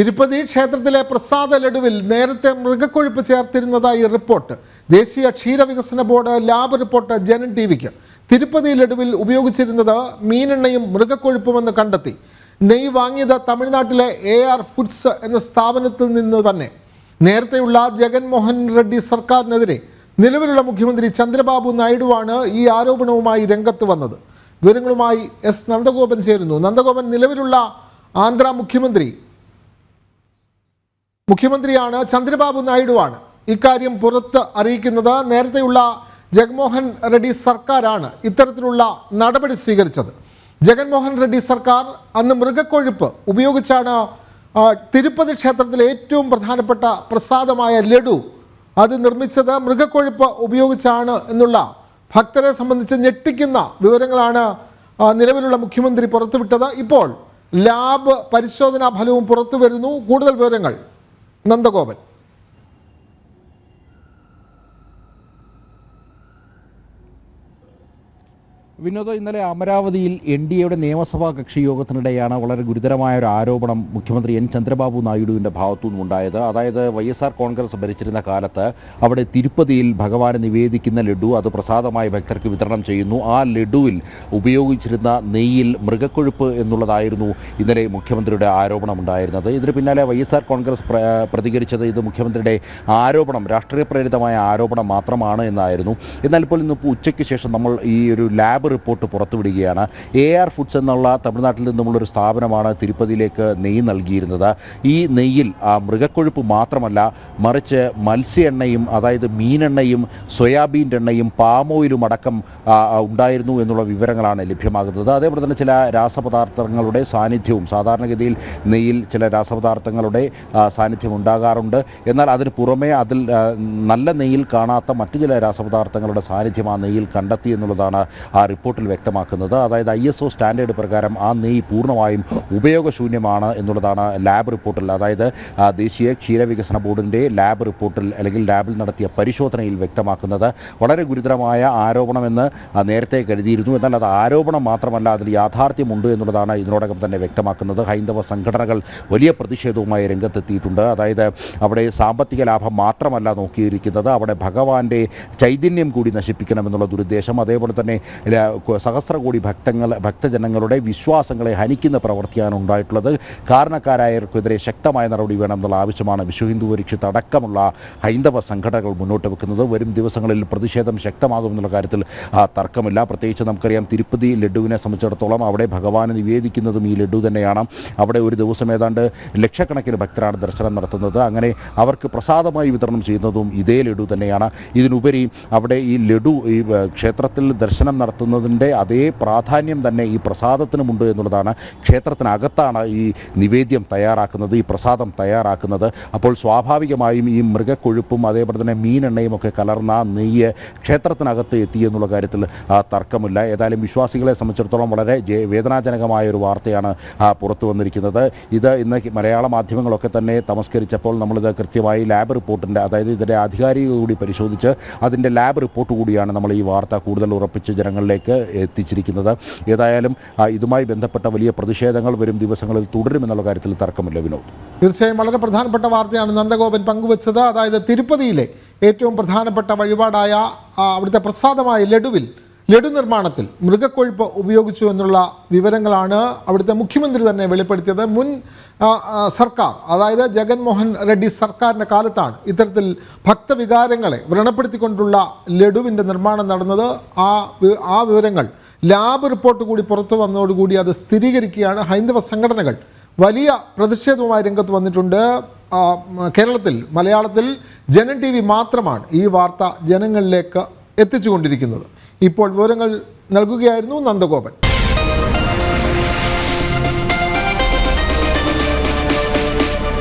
തിരുപ്പതി ക്ഷേത്രത്തിലെ പ്രസാദ ലഡുവിൽ നേരത്തെ മൃഗക്കൊഴുപ്പ് ചേർത്തിരുന്നതായി റിപ്പോർട്ട്. ദേശീയ ക്ഷീരവികസന board lab report Janam ടിവിക്ക്. Tirupati ലഡുവിൽ ഉപയോഗിച്ചിരുന്നത് മീനെണ്ണയും മൃഗക്കൊഴുപ്പുമെന്ന് കണ്ടെത്തി. നെയ്യ് വാങ്ങിയത് തമിഴ്നാട്ടിലെ AR ഫുഡ്സ് എന്ന സ്ഥാപനത്തിൽ നിന്ന് തന്നെ. നേരത്തെയുള്ള ജഗൻമോഹൻ റെഡ്ഡി സർക്കാരിനെതിരെ നിലവിലുള്ള മുഖ്യമന്ത്രി ചന്ദ്രബാബു നായിഡുവാണ് ഈ ആരോപണവുമായി രംഗത്ത് വന്നത്. വിവരങ്ങളുമായി S നന്ദഗോപൻ ചേരുന്നു. നന്ദഗോപൻ, നിലവിലുള്ള ആന്ധ്ര മുഖ്യമന്ത്രിയാണ് ചന്ദ്രബാബു നായിഡുവാണ് ഇക്കാര്യം പുറത്ത് അറിയിക്കുന്നത്. നേരത്തെയുള്ള ജഗൻമോഹൻ റെഡ്ഡി സർക്കാരാണ് ഇത്തരത്തിലുള്ള നടപടി സ്വീകരിച്ചത്. ജഗൻമോഹൻ റെഡ്ഡി സർക്കാർ അന്ന് മൃഗക്കൊഴുപ്പ് ഉപയോഗിച്ചാണ് തിരുപ്പതി ക്ഷേത്രത്തിലെ ഏറ്റവും പ്രധാനപ്പെട്ട പ്രസാദമായ ലഡു അത് നിർമ്മിച്ചത്. മൃഗക്കൊഴുപ്പ് ഉപയോഗിച്ചാണ് എന്നുള്ള ഭക്തരെ സംബന്ധിച്ച് ഞെട്ടിക്കുന്ന വിവരങ്ങളാണ് നിലവിലുള്ള മുഖ്യമന്ത്രി പുറത്തുവിട്ടത്. ഇപ്പോൾ ലാബ് പരിശോധനാ ഫലവും പുറത്തു വരുന്നു. കൂടുതൽ വിവരങ്ങൾ നന്ദഗോപൻ. വിനോദ്, ഇന്നലെ അമരാവതിയിൽ NDAയുടെ നിയമസഭാ കക്ഷി യോഗത്തിനിടെയാണ് വളരെ ഗുരുതരമായ ഒരു ആരോപണം മുഖ്യമന്ത്രി N ചന്ദ്രബാബു നായിഡുവിൻ്റെ ഭാഗത്തു നിന്നുണ്ടായത്. അതായത് YSR കോൺഗ്രസ് ഭരിച്ചിരുന്ന കാലത്ത് അവിടെ തിരുപ്പതിയിൽ ഭഗവാന് നിവേദിക്കുന്ന ലഡു അത് പ്രസാദമായി ഭക്തർക്ക് വിതരണം ചെയ്യുന്നു. ആ ലഡുവിൽ ഉപയോഗിച്ചിരുന്ന നെയ്യിൽ മൃഗക്കൊഴുപ്പ് എന്നുള്ളതായിരുന്നു ഇന്നലെ മുഖ്യമന്ത്രിയുടെ ആരോപണമുണ്ടായിരുന്നത്. ഇതിന് പിന്നാലെ YSR കോൺഗ്രസ് പ്രതികരിച്ചത് ഇത് മുഖ്യമന്ത്രിയുടെ ആരോപണം, രാഷ്ട്രീയ പ്രേരിതമായ ആരോപണം മാത്രമാണ് എന്നായിരുന്നു. എന്നാൽ ഇപ്പോൾ ഇന്ന് ഉച്ചയ്ക്ക് ശേഷം നമ്മൾ ഈ ഒരു ലാബ് റിപ്പോർട്ട് പുറത്തുവിടുകയാണ്. AR ഫുഡ്സ് എന്നുള്ള തമിഴ്നാട്ടിൽ നിന്നുമുള്ളൊരു സ്ഥാപനമാണ് തിരുപ്പതിയിലേക്ക് നെയ്യ് നൽകിയിരുന്നത്. ഈ നെയ്യിൽ മൃഗക്കൊഴുപ്പ് മാത്രമല്ല, മറിച്ച് മത്സ്യ എണ്ണയും, അതായത് മീനെണ്ണയും സോയാബീൻ എണ്ണയും പാം ഓയിലും അടക്കം ഉണ്ടായിരുന്നു എന്നുള്ള വിവരങ്ങളാണ് ലഭ്യമാകുന്നത്. അതേപോലെ തന്നെ ചില രാസപദാർത്ഥങ്ങളുടെ സാന്നിധ്യവും, സാധാരണഗതിയിൽ നെയ്യിൽ ചില രാസപദാർത്ഥങ്ങളുടെ സാന്നിധ്യം ഉണ്ടാകാറുണ്ട്. എന്നാൽ അതിന് പുറമെ അതിൽ നല്ല നെയ്യിൽ കാണാത്ത മറ്റു ചില രാസപദാർത്ഥങ്ങളുടെ സാന്നിധ്യം ആ നെയ്യിൽ കണ്ടെത്തി എന്നുള്ളതാണ് ആ റിപ്പോർട്ടിൽ വ്യക്തമാക്കുന്നത്. അതായത് ISO സ്റ്റാൻഡേർഡ് പ്രകാരം ആ നെയ്യ് പൂർണ്ണമായും ഉപയോഗശൂന്യമാണ് എന്നുള്ളതാണ് ലാബ് റിപ്പോർട്ടിൽ, അതായത് ദേശീയ ക്ഷീരവികസന ബോർഡിൻ്റെ ലാബ് റിപ്പോർട്ടിൽ അല്ലെങ്കിൽ ലാബിൽ നടത്തിയ പരിശോധനയിൽ വ്യക്തമാക്കുന്നത്. വളരെ ഗുരുതരമായ ആരോപണമെന്ന് നേരത്തെ കരുതിയിരുന്നു. എന്നാൽ അത് ആരോപണം മാത്രമല്ല, അതിൽ യാഥാർത്ഥ്യമുണ്ട് എന്നുള്ളതാണ് ഇതിനോടകം തന്നെ വ്യക്തമാക്കുന്നത്. ഹൈന്ദവ സംഘടനകൾ വലിയ പ്രതിഷേധവുമായി രംഗത്തെത്തിയിട്ടുണ്ട്. അതായത് അവിടെ സാമ്പത്തിക ലാഭം മാത്രമല്ല നോക്കിയിരിക്കുന്നത്, അവിടെ ഭഗവാന്റെ ചൈതന്യം കൂടി നശിപ്പിക്കണമെന്നുള്ള ദുരുദ്ദേശം, അതേപോലെ തന്നെ സഹസ്ര കോടി ഭക്തജനങ്ങളുടെ വിശ്വാസങ്ങളെ ഹനിക്കുന്ന പ്രവൃത്തിയാണ് ഉണ്ടായിട്ടുള്ളത്. കാരണക്കാരായവർക്കെതിരെ ശക്തമായ നടപടി വേണമെന്നുള്ള ആവശ്യമാണ് വിശ്വ ഹിന്ദു പരിഷത്ത് അടക്കമുള്ള ഹൈന്ദവ സംഘടനകൾ മുന്നോട്ട് വെക്കുന്നത്. വരും ദിവസങ്ങളിൽ പ്രതിഷേധം ശക്തമാകുമെന്നുള്ള കാര്യത്തിൽ തർക്കമില്ല. പ്രത്യേകിച്ച് നമുക്കറിയാം, തിരുപ്പതി ലഡുവിനെ സംബന്ധിച്ചിടത്തോളം അവിടെ ഭഗവാന് നിവേദിക്കുന്നതും ഈ ലഡു തന്നെയാണ്. അവിടെ ഒരു ദിവസം ഏതാണ്ട് ലക്ഷക്കണക്കിന് ഭക്തരാണ് ദർശനം നടത്തുന്നത്. അങ്ങനെ അവർക്ക് പ്രസാദമായി വിതരണം ചെയ്യുന്നതും ഇതേ ലഡു തന്നെയാണ്. ഇതിനുപരി അവിടെ ഈ ലഡു ഈ ക്ഷേത്രത്തിൽ ദർശനം നടത്തുന്നതിൻ്റെ അതേ പ്രാധാന്യം തന്നെ ഈ പ്രസാദത്തിനുമുണ്ട് എന്നുള്ളതാണ്. ക്ഷേത്രത്തിനകത്താണ് ഈ നിവേദ്യം തയ്യാറാക്കുന്നത്, ഈ പ്രസാദം തയ്യാറാക്കുന്നത്. അപ്പോൾ സ്വാഭാവികമായും ഈ മൃഗക്കൊഴുപ്പും അതേപോലെ തന്നെ മീനെണ്ണയും ഒക്കെ കലർന്ന നെയ്യ് ക്ഷേത്രത്തിനകത്ത് എത്തി എന്നുള്ള കാര്യത്തിൽ തർക്കമില്ല. ഏതായാലും വിശ്വാസികളെ സംബന്ധിച്ചിടത്തോളം വളരെ വേദനാജനകമായ ഒരു വാർത്തയാണ് പുറത്തു വന്നിരിക്കുന്നത്. ഇത് ഇന്ന് മലയാള മാധ്യമങ്ങളൊക്കെ തന്നെ തമസ്കരിച്ചപ്പോൾ നമ്മളിത് കൃത്യമായി ലാബ് റിപ്പോർട്ടിൻ്റെ, അതായത് ഇതിൻ്റെ ആധികാരികത കൂടി പരിശോധിച്ച് അതിൻ്റെ ലാബ് റിപ്പോർട്ട് കൂടിയാണ് നമ്മൾ ഈ വാർത്ത കൂടുതൽ ഉറപ്പിച്ച് ജനങ്ങളിലേക്ക് എത്തിച്ചിരിക്കുന്നത്. ഏതായാലും ഇതുമായി ബന്ധപ്പെട്ട വലിയ പ്രതിഷേധങ്ങൾ വരും ദിവസങ്ങളിൽ തുടരുമെന്നുള്ള കാര്യത്തിൽ തർക്കമില്ല. വിനോദ്, തീർച്ചയായും വളരെ പ്രധാനപ്പെട്ട വാർത്തയാണ് നന്ദഗോപൻ പങ്കുവച്ചത്. അതായത് തിരുപ്പതിയിലെ ഏറ്റവും പ്രധാനപ്പെട്ട വഴിപാടായ അവിടുത്തെ പ്രസാദമായ ലഡു നിർമ്മാണത്തിൽ മൃഗക്കൊഴുപ്പ് ഉപയോഗിച്ചു എന്നുള്ള വിവരങ്ങളാണ് അവിടുത്തെ മുഖ്യമന്ത്രി തന്നെ വെളിപ്പെടുത്തിയത്. മുൻ സർക്കാർ, അതായത് ജഗൻമോഹൻ റെഡ്ഡി സർക്കാരിൻ്റെ കാലത്താണ് ഇത്തരത്തിൽ ഭക്തവികാരങ്ങളെ വ്രണപ്പെടുത്തിക്കൊണ്ടുള്ള ലഡുവിൻ്റെ നിർമ്മാണം നടന്നത്. ആ വിവരങ്ങൾ ലാബ് റിപ്പോർട്ട് കൂടി പുറത്തു വന്നതോടുകൂടി അത് സ്ഥിരീകരിക്കുകയാണ്. ഹൈന്ദവ സംഘടനകൾ വലിയ പ്രതിഷേധവുമായി രംഗത്ത് വന്നിട്ടുണ്ട്. കേരളത്തിൽ, മലയാളത്തിൽ ജനൻ TV മാത്രമാണ് ഈ വാർത്ത ജനങ്ങളിലേക്ക് എത്തിച്ചുകൊണ്ടിരിക്കുന്നത്. ഇപ്പോൾ വിവരങ്ങൾ നൽകുകയായിരുന്നു നന്ദഗോപൻ.